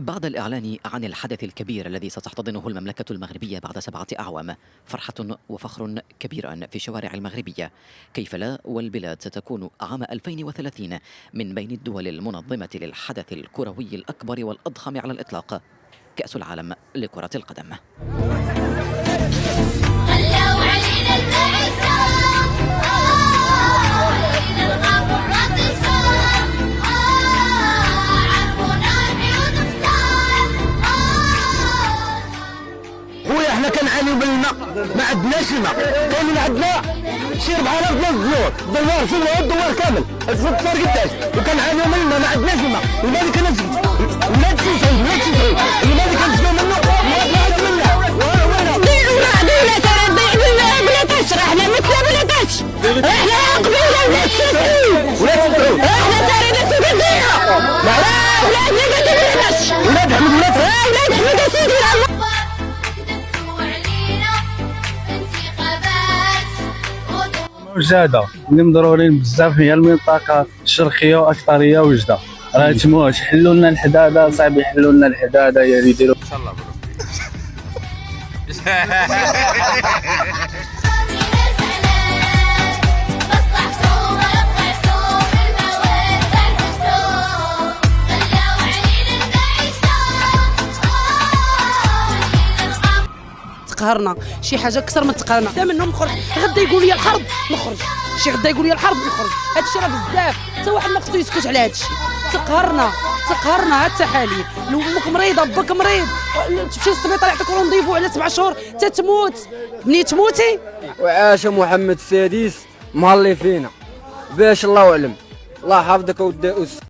بعد الإعلان عن الحدث الكبير الذي ستحتضنه المملكة المغربية بعد 7 أعوام، فرحة وفخر كبيران في شوارع المغربية، كيف لا والبلاد ستكون عام 2030 من بين الدول المنظمة للحدث الكروي الأكبر والأضخم على الإطلاق، كأس العالم لكرة القدم. خويا احنا كنعانيو من الماء، ما عندناش الماء، كاين عندنا شي 4000 ديال الدوار في الدوار كامل، الفوق صار قداش، وكنعانيو من الماء، ما عندناش الماء، الماء اللي كنسقي، الماء تسعود، الماء اللي كنسقيو منه، ما عاد منه، بلا تشرح، احنا مثل بلا تش، احنا قبيله ولا تسعود، احنا دارنا سكنديه، ولاد بلا تش، ولاد احمد ولاد سيدي الله. وجاده اللي مضرورين بزاف هي المنطقه الشرقيه واكثريه وجده، راه تموت حلوا لنا الحداده، صعيب يحلوا لنا الحداده يا يديروا ان شاء الله. تقهرنا شي حاجه اكثر من تقهرنا، حتى منهم نخرج غدا يقول لي الحرب نخرج، شي غدا يقول لي الحرب نخرج، هادشي راه بزاف، حتى واحد ما خصو يسكت على هادشي. تقهرنا هاد التحاليل، لو امك مريضه باك مريض تمشي للسبيطار يعطيك رونديفو على 7 شهور تتموت، منين تموتي. وعاش محمد السادس مهلي فينا باش الله اعلم، الله يحفظك اودي.